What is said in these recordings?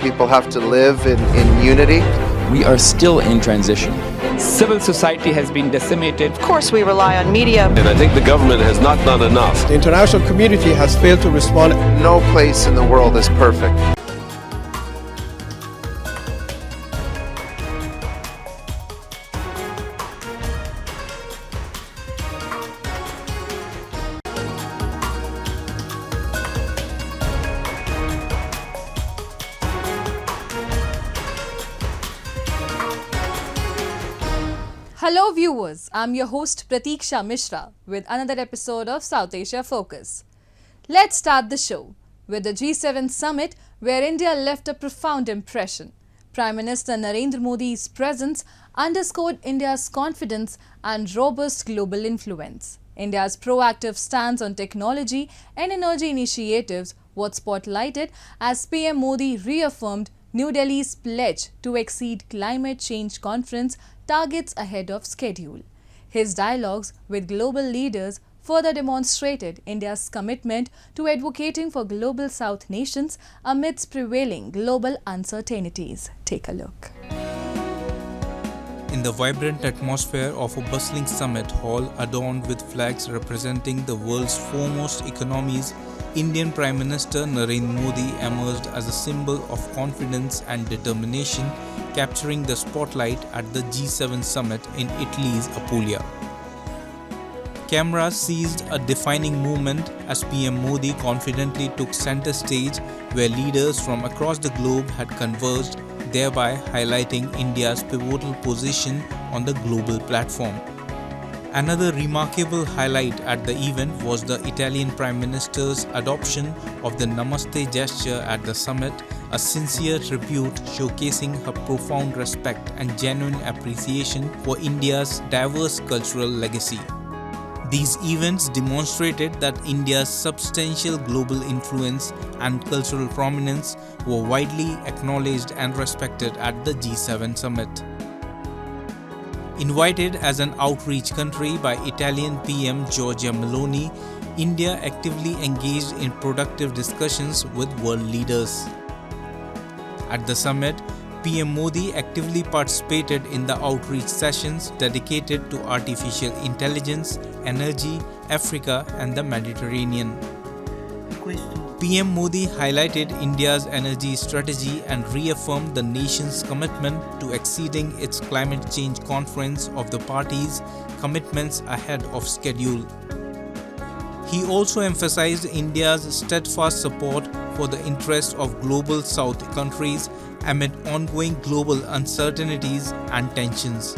people have to live in unity. We are still in transition. Civil society has been decimated. Of course, we rely on media. And I think the government has not done enough. The international community has failed to respond. No place in the world is perfect. Hello viewers, I'm your host Pratiksha Mishra with another episode of South Asia Focus. Let's start the show with the G7 summit where India left a profound impression. Prime Minister Narendra Modi's presence underscored India's confidence and robust global influence. India's proactive stance on technology and energy initiatives was spotlighted as PM Modi reaffirmed New Delhi's pledge to exceed climate change conference targets ahead of schedule. His dialogues with global leaders further demonstrated India's commitment to advocating for global South nations amidst prevailing global uncertainties. Take a look. In the vibrant atmosphere of a bustling summit hall adorned with flags representing the world's foremost economies, Indian Prime Minister Narendra Modi emerged as a symbol of confidence and determination, capturing the spotlight at the G7 summit in Italy's Apulia. Cameras seized a defining moment as PM Modi confidently took center stage where leaders from across the globe had converged, thereby highlighting India's pivotal position on the global platform. Another remarkable highlight at the event was the Italian Prime Minister's adoption of the Namaste gesture at the summit, a sincere tribute showcasing her profound respect and genuine appreciation for India's diverse cultural legacy. These events demonstrated that India's substantial global influence and cultural prominence were widely acknowledged and respected at the G7 summit. Invited as an outreach country by Italian PM Giorgia Meloni, India actively engaged in productive discussions with world leaders. At the summit, PM Modi actively participated in the outreach sessions dedicated to artificial intelligence, energy, Africa, and the Mediterranean. PM Modi highlighted India's energy strategy and reaffirmed the nation's commitment to exceeding its climate change conference of the parties' commitments ahead of schedule. He also emphasized India's steadfast support for the interests of global South countries amid ongoing global uncertainties and tensions.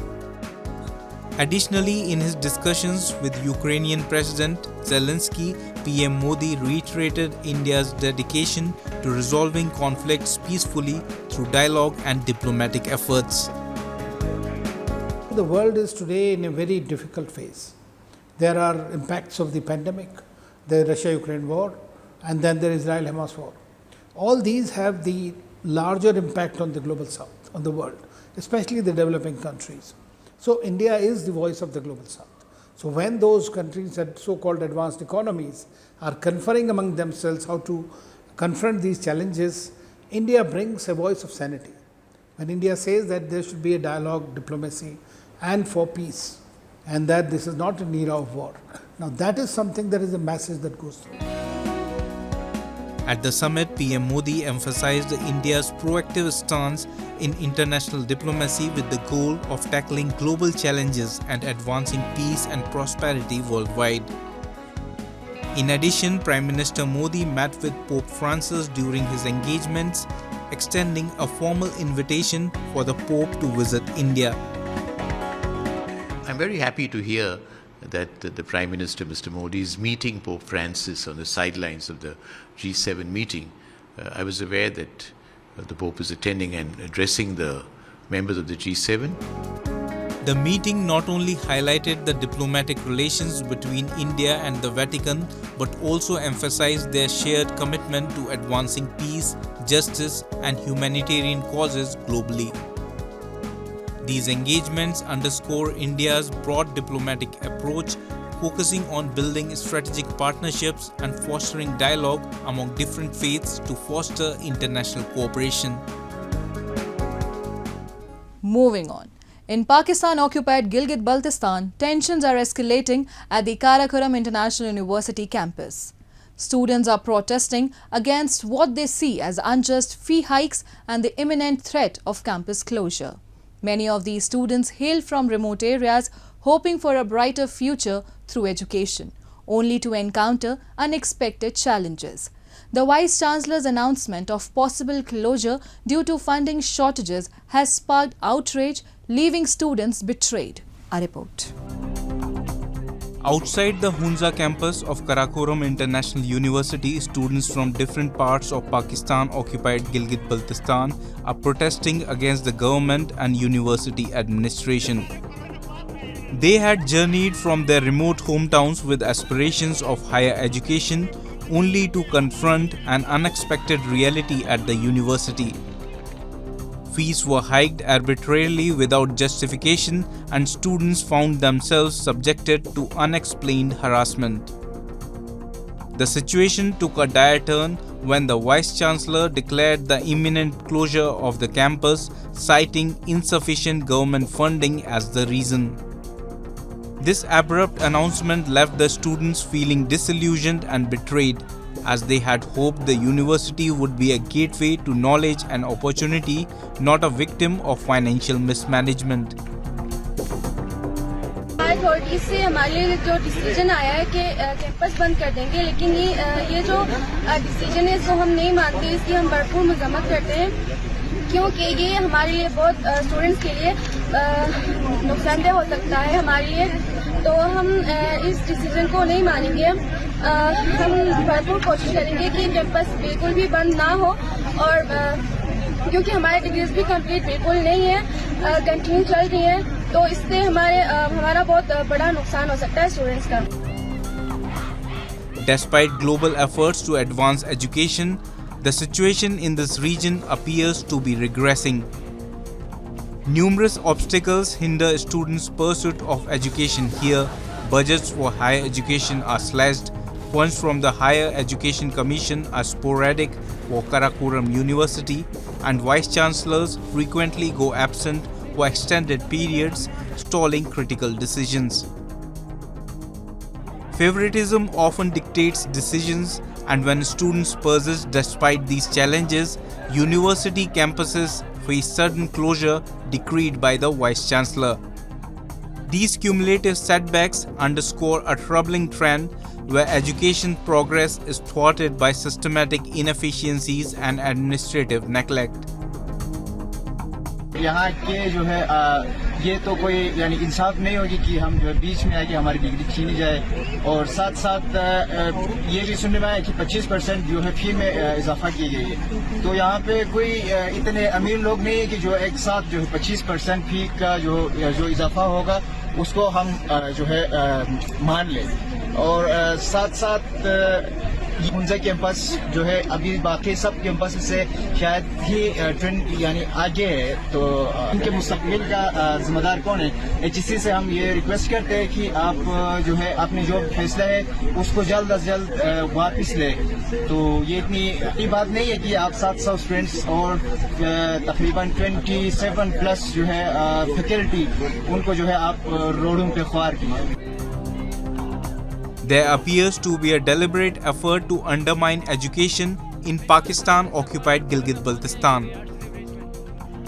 Additionally, in his discussions with Ukrainian President Zelensky, PM Modi reiterated India's dedication to resolving conflicts peacefully through dialogue and diplomatic efforts. The world is today in a very difficult phase. There are impacts of the pandemic, the Russia-Ukraine war, and then the Israel-Hamas war. All these have the larger impact on the global South, on the world, especially the developing countries. So India is the voice of the global South. So when those countries that so-called advanced economies are conferring among themselves how to confront these challenges, India brings a voice of sanity. When India says that there should be a dialogue, diplomacy, and for peace, and that this is not an era of war. Now that is something that is a message that goes through. At the summit, PM Modi emphasized India's proactive stance in international diplomacy with the goal of tackling global challenges and advancing peace and prosperity worldwide. In addition, Prime Minister Modi met with Pope Francis during his engagements, extending a formal invitation for the Pope to visit India. I'm very happy to hear that the Prime Minister, Mr. Modi, is meeting Pope Francis on the sidelines of the G7 meeting. I was aware that the Pope is attending and addressing the members of the G7. The meeting not only highlighted the diplomatic relations between India and the Vatican, but also emphasized their shared commitment to advancing peace, justice, and humanitarian causes globally. These engagements underscore India's broad diplomatic approach focusing on building strategic partnerships and fostering dialogue among different faiths to foster international cooperation. Moving on. In Pakistan-occupied Gilgit-Baltistan, tensions are escalating at the Karakoram International University campus. Students are protesting against what they see as unjust fee hikes and the imminent threat of campus closure. Many of these students hail from remote areas, hoping for a brighter future through education, only to encounter unexpected challenges. The Vice-Chancellor's announcement of possible closure due to funding shortages has sparked outrage, leaving students betrayed. A report. Outside the Hunza campus of Karakoram International University, students from different parts of Pakistan-occupied Gilgit-Baltistan are protesting against the government and university administration. They had journeyed from their remote hometowns with aspirations of higher education, only to confront an unexpected reality at the university. Fees were hiked arbitrarily without justification, and students found themselves subjected to unexplained harassment. The situation took a dire turn when the Vice-Chancellor declared the imminent closure of the campus, citing insufficient government funding as the reason. This abrupt announcement left the students feeling disillusioned and betrayed, as they had hoped the university would be a gateway to knowledge and opportunity, not a victim of financial mismanagement. Authorities से हमारे लिए जो decision आया है कि campus बंद कर देंगे, लेकिन ये जो डिसीजन है इसको हम नहीं मानते, इसकी हम भरपूर मजम्मत करते हैं, क्योंकि ये हमारे लिए बहुत स्टूडेंट्स के लिए नुकसानदेह हो सकता है हमारे लिए। तो हम इस डिसीजन को नहीं मानेंगे। हम भरपूर कोशिश करेंगे कि कैंपस बिल्कुल भी बंद ना हो, और क्योंकि हमारे डिग्रीज भी कंप्लीट बिल्कुल नहीं है, कंटिन्यू चल रही हैं, तो इससे हमारा बहुत बड़ा नुकसान हो सकता है स्टूडेंट्स का। Despite global efforts to advance education, the situation in this region appears to be regressing. Numerous obstacles hinder students' pursuit of education here. Budgets for higher education are slashed. Funds from the Higher Education Commission are sporadic for Karakoram University, and vice-chancellors frequently go absent for extended periods, stalling critical decisions. Favoritism often dictates decisions, and when students persist despite these challenges, university campuses face sudden closure decreed by the Vice-Chancellor. These cumulative setbacks underscore a troubling trend where education progress is thwarted by systematic inefficiencies and administrative neglect. यहाँ के जो है ये तो कोई यानी इंसाफ नहीं होगी कि हम जो है बीच में आके हमारी डिग्री छीनी जाए, और साथ साथ ये भी सुनने में आया कि 25% जो है फी में इजाफा की गई है। तो यहाँ पे कोई इतने अमीर लोग नहीं है कि जो एक साथ जो है 25% फी का जो इजाफा होगा उसको हम जो है मान लें। और साथ साथ हुंजा कैंपस जो है अभी बाकी सब कैंपस से शायद ही ट्रेंड यानी आगे है, तो इनके मुस्तकबिल का जिम्मेदार कौन है। एचईसी से हम ये रिक्वेस्ट करते हैं कि आप जो है अपने जो फैसला है उसको जल्द अज जल्द वापस लें। तो ये इतनी बात नहीं है कि आप 700 स्टूडेंट्स और तकरीबन 27 प्लस जो है फैकल्टी उनको जो है आप रोडों पे ख्वार किए। There appears to be a deliberate effort to undermine education in Pakistan-occupied Gilgit-Baltistan.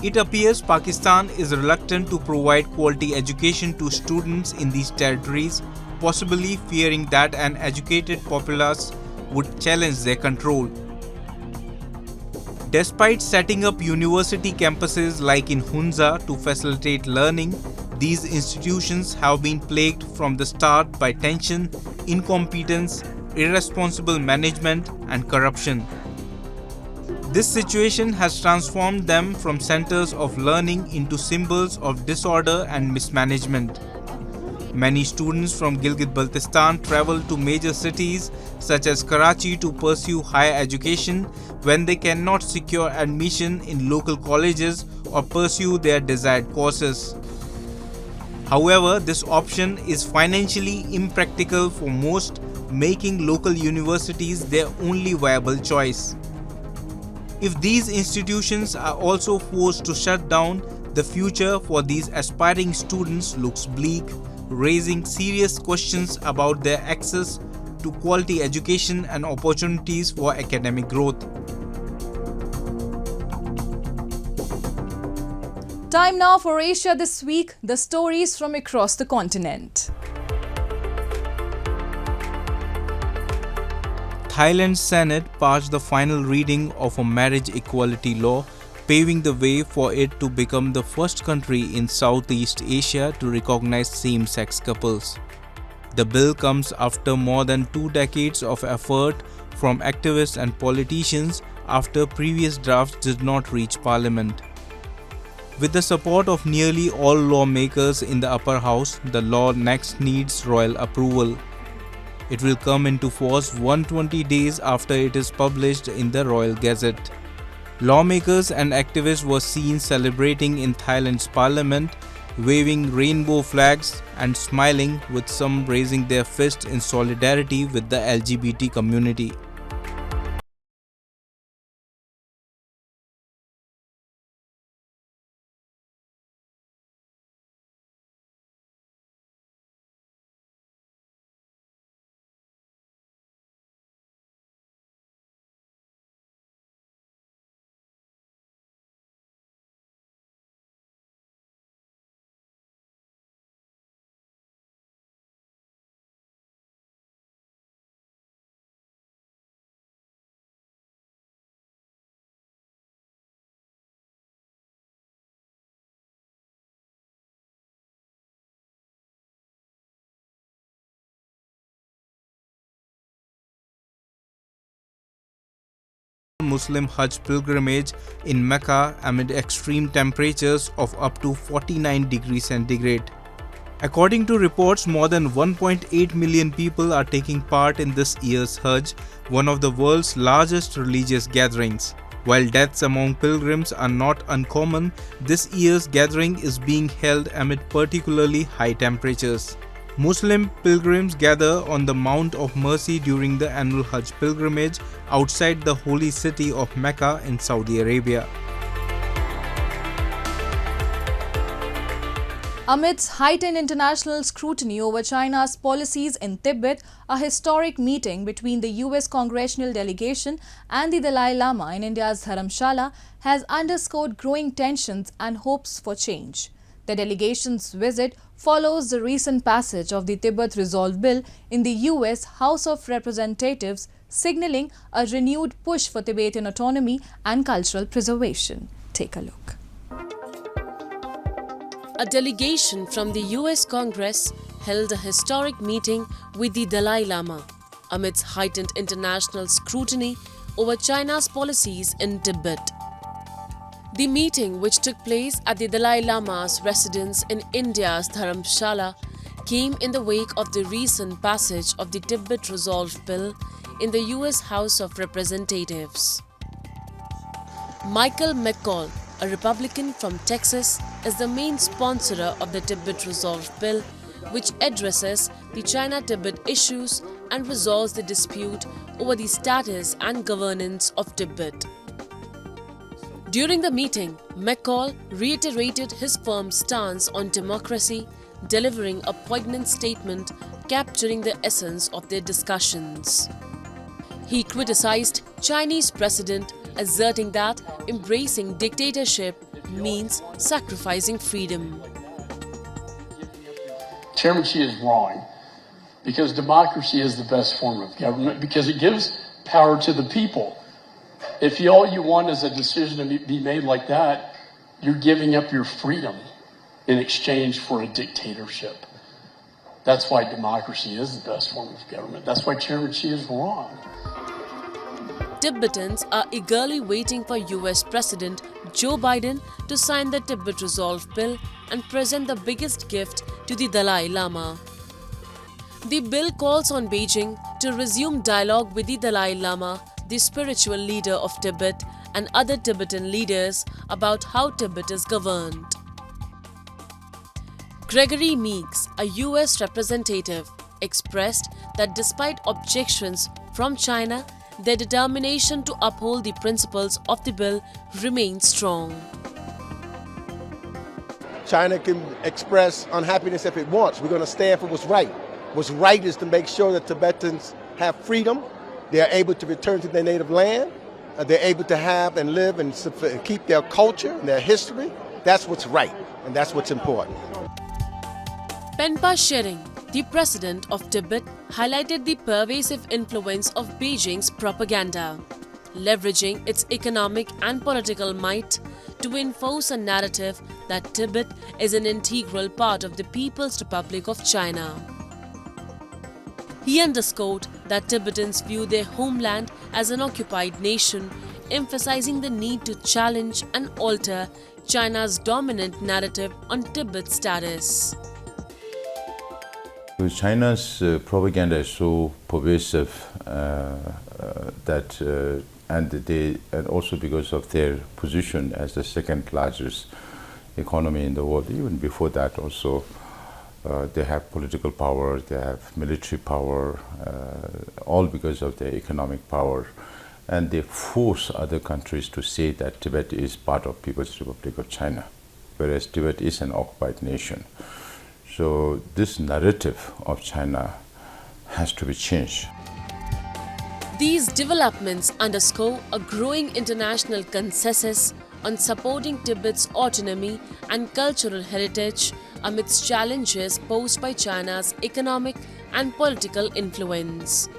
It appears Pakistan is reluctant to provide quality education to students in these territories, possibly fearing that an educated populace would challenge their control. Despite setting up university campuses like in Hunza to facilitate learning, these institutions have been plagued from the start by tension, incompetence, irresponsible management, and corruption. This situation has transformed them from centers of learning into symbols of disorder and mismanagement. Many students from Gilgit-Baltistan travel to major cities such as Karachi to pursue higher education when they cannot secure admission in local colleges or pursue their desired courses. However, this option is financially impractical for most, making local universities their only viable choice. If these institutions are also forced to shut down, the future for these aspiring students looks bleak, raising serious questions about their access to quality education and opportunities for academic growth. Time now for Asia This Week, the stories from across the continent. Thailand's Senate passed the final reading of a marriage equality law, paving the way for it to become the first country in Southeast Asia to recognize same-sex couples. The bill comes after more than 2 decades of effort from activists and politicians after previous drafts did not reach Parliament. With the support of nearly all lawmakers in the upper house, the law next needs royal approval. It will come into force 120 days after it is published in the Royal Gazette. Lawmakers and activists were seen celebrating in Thailand's parliament, waving rainbow flags and smiling, with some raising their fists in solidarity with the LGBT community. Muslim Hajj pilgrimage in Mecca amid extreme temperatures of up to 49 degrees centigrade. According to reports, more than 1.8 million people are taking part in this year's Hajj, one of the world's largest religious gatherings. While deaths among pilgrims are not uncommon, this year's gathering is being held amid particularly high temperatures. Muslim pilgrims gather on the Mount of Mercy during the annual Hajj pilgrimage outside the holy city of Mecca in Saudi Arabia. Amidst heightened international scrutiny over China's policies in Tibet, a historic meeting between the US congressional delegation and the Dalai Lama in India's Dharamshala has underscored growing tensions and hopes for change. The delegation's visit follows the recent passage of the Tibet Resolve Bill in the US House of Representatives, signaling a renewed push for Tibetan autonomy and cultural preservation. Take a look. A delegation from the US Congress held a historic meeting with the Dalai Lama amidst heightened international scrutiny over China's policies in Tibet. The meeting, which took place at the Dalai Lama's residence in India's Dharamshala, came in the wake of the recent passage of the Tibet Resolve Bill in the US House of Representatives. Michael McCall, a Republican from Texas, is the main sponsor of the Tibet Resolve Bill, which addresses the China-Tibet issues and resolves the dispute over the status and governance of Tibet. During the meeting, McCall reiterated his firm stance on democracy, delivering a poignant statement capturing the essence of their discussions. He criticized Chinese president, asserting that embracing dictatorship means sacrificing freedom. Chairman Xi is wrong, because democracy is the best form of government, because it gives power to the people. If all you want is a decision to be made like that, you're giving up your freedom in exchange for a dictatorship. That's why democracy is the best form of government. That's why Chairman Xi is wrong. Tibetans are eagerly waiting for US President Joe Biden to sign the Tibet Resolve Bill and present the biggest gift to the Dalai Lama. The bill calls on Beijing to resume dialogue with the Dalai Lama, the spiritual leader of Tibet, and other Tibetan leaders about how Tibet is governed. Gregory Meeks, a US representative, expressed that despite objections from China, their determination to uphold the principles of the bill remains strong. China can express unhappiness if it wants. We're going to stand for what's right. What's right is to make sure that Tibetans have freedom. They are able to return to their native land. They're able to have and live and keep their culture and their history. That's what's right, and that's what's important. Penpa Shering, the president of Tibet, highlighted the pervasive influence of Beijing's propaganda, leveraging its economic and political might to enforce a narrative that Tibet is an integral part of the People's Republic of China. He underscored that Tibetans view their homeland as an occupied nation, emphasizing the need to challenge and alter China's dominant narrative on Tibet's status. China's propaganda is so pervasive and also because of their position as the second largest economy in the world. Even before that, also they have political power, they have military power, all because of their economic power, and they force other countries to say that Tibet is part of People's Republic of China, whereas Tibet is an occupied nation. So this narrative of China has to be changed. These developments underscore a growing international consensus on supporting Tibet's autonomy and cultural heritage amidst challenges posed by China's economic and political influence.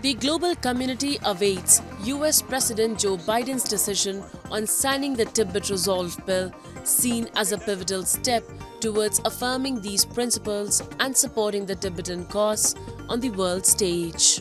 The global community awaits US President Joe Biden's decision on signing the Tibet Resolve Bill, seen as a pivotal step towards affirming these principles and supporting the Tibetan cause on the world stage.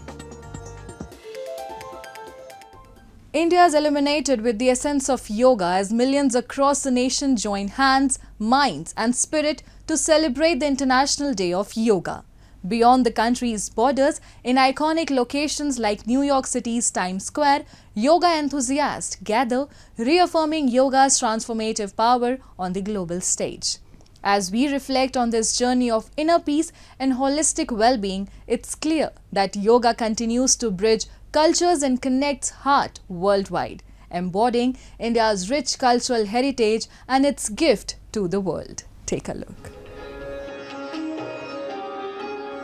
India is illuminated with the essence of yoga as millions across the nation join hands, minds and spirit to celebrate the International Day of Yoga. Beyond the country's borders, in iconic locations like New York City's Times Square, yoga enthusiasts gather, reaffirming yoga's transformative power on the global stage. As we reflect on this journey of inner peace and holistic well-being, it's clear that yoga continues to bridge cultures and connects heart worldwide, embodying India's rich cultural heritage and its gift to the world. Take a look.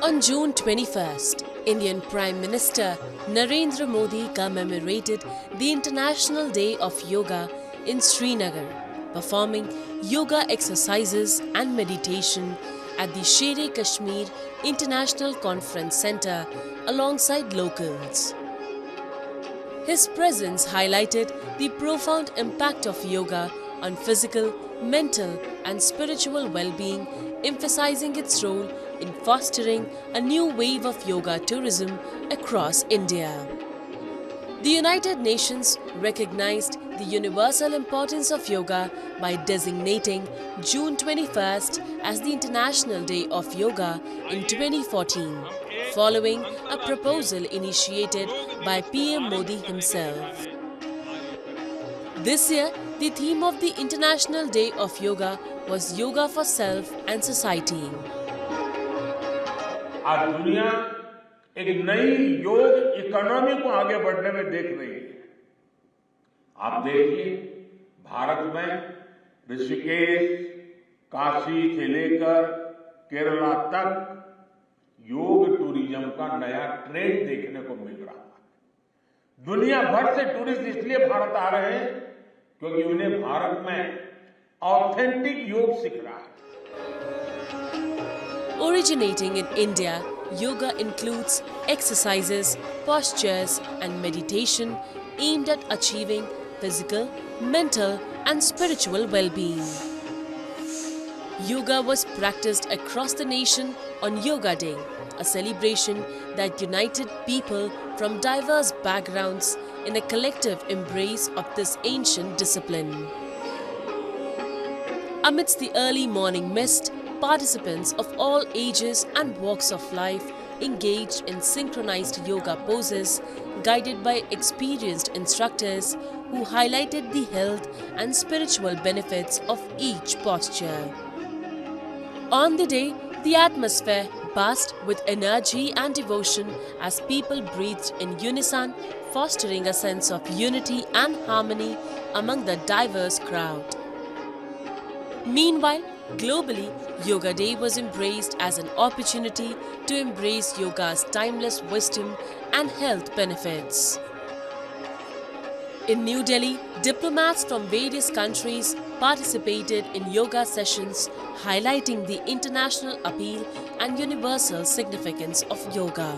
On June 21st, Indian Prime Minister Narendra Modi commemorated the International Day of Yoga in Srinagar, performing yoga exercises and meditation at the Sher-e-Kashmir International Conference Centre alongside locals. His presence highlighted the profound impact of yoga on physical, mental and spiritual well-being, emphasizing its role in fostering a new wave of yoga tourism across India. The United Nations recognized the universal importance of yoga by designating June 21st as the International Day of Yoga in 2014, following a proposal initiated by PM Modi himself. This year, the theme of the International Day of Yoga was Yoga for Self and Society. आज दुनिया एक नई योग economy को आगे बढ़ने में देख रही है। आप देखिए, भारत में ऋषिकेश, काशी से लेकर केरला तक योग टूरिज्म का नया ट्रेंड देखने को मिल रहा है। दुनिया भर से टूरिस्ट इसलिए भारत आ रहे हैं क्योंकि उन्हें भारत में ऑथेंटिक योग सीख रहा है। Originating in India, yoga includes exercises, postures and meditation aimed at achieving physical, mental and spiritual well-being. Yoga was practiced across the nation on Yoga Day, a celebration that united people from diverse backgrounds in a collective embrace of this ancient discipline. Amidst the early morning mist, participants of all ages and walks of life engaged in synchronized yoga poses, guided by experienced instructors who highlighted the health and spiritual benefits of each posture. On the day, the atmosphere buzzed with energy and devotion as people breathed in unison, fostering a sense of unity and harmony among the diverse crowd. Meanwhile, globally, Yoga Day was embraced as an opportunity to embrace yoga's timeless wisdom and health benefits. In New Delhi, diplomats from various countries participated in yoga sessions highlighting the international appeal and universal significance of yoga.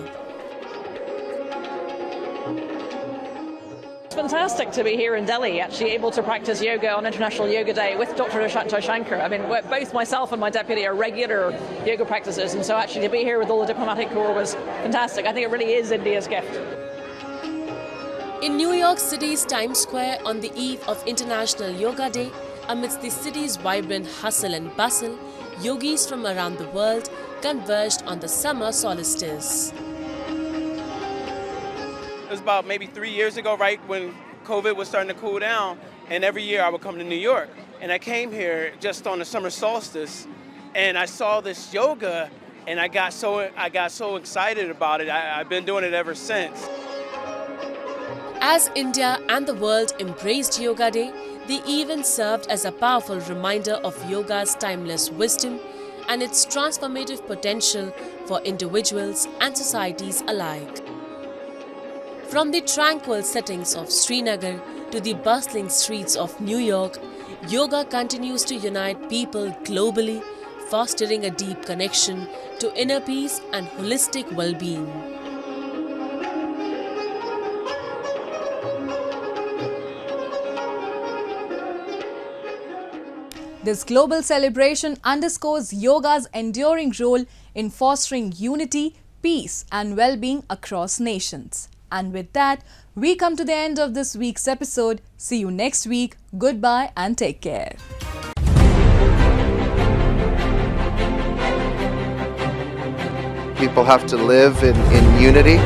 It's fantastic to be here in Delhi, actually able to practice yoga on International Yoga Day with Dr. Nishant Shankar. I mean, both myself and my deputy are regular yoga practitioners, and so actually to be here with all the diplomatic corps was fantastic. I think it really is India's gift. In New York City's Times Square on the eve of International Yoga Day, amidst the city's vibrant hustle and bustle, yogis from around the world converged on the summer solstice. It was about maybe 3 years ago, right when COVID was starting to cool down, and every year I would come to New York. And I came here just on the summer solstice, and I saw this yoga, and I got so excited about it. I've been doing it ever since. As India and the world embraced Yoga Day, the event served as a powerful reminder of yoga's timeless wisdom and its transformative potential for individuals and societies alike. From the tranquil settings of Srinagar to the bustling streets of New York, yoga continues to unite people globally, fostering a deep connection to inner peace and holistic well-being. This global celebration underscores yoga's enduring role in fostering unity, peace and well-being across nations. And with that, we come to the end of this week's episode. See you next week. Goodbye and take care. People have to live in unity.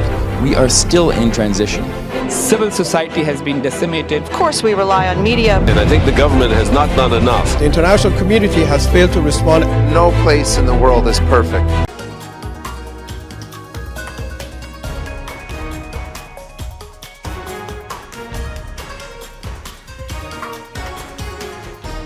We are still in transition. Civil society has been decimated. Of course, we rely on media. And I think the government has not done enough. The international community has failed to respond. No place in the world is perfect.